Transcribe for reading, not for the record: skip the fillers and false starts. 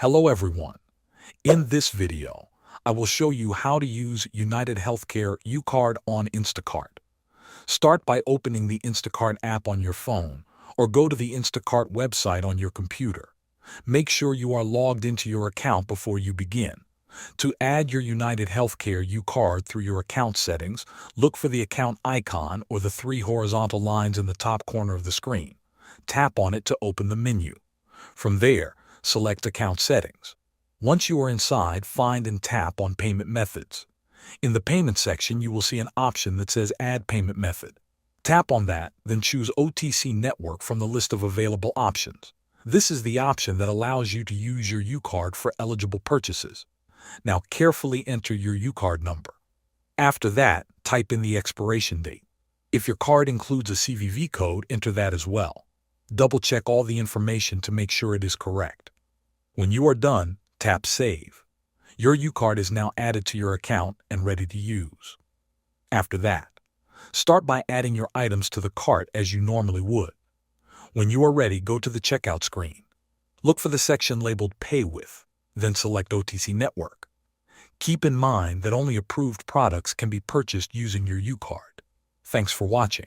Hello everyone. In this video, I will show you how to use United Healthcare UCard on Instacart. Start by opening the Instacart app on your phone or go to the Instacart website on your computer. Make sure you are logged into your account before you begin. To add your United Healthcare UCard through your account settings, look for the account icon or the three horizontal lines in the top corner of the screen. Tap on it to open the menu. From there, select Account Settings. Once you are inside, find and tap on Payment Methods. In the Payment section, you will see an option that says Add Payment Method. Tap on that, then choose OTC Network from the list of available options. This is the option that allows you to use your UCard for eligible purchases. Now carefully enter your UCard number. After that, type in the expiration date. If your card includes a CVV code, enter that as well. Double-check all the information to make sure it is correct. When you are done, tap Save. Your UCard is now added to your account and ready to use. After that, start by adding your items to the cart as you normally would. When you are ready, go to the checkout screen. Look for the section labeled Pay With, then select OTC Network. Keep in mind that only approved products can be purchased using your UCard. Thanks for watching.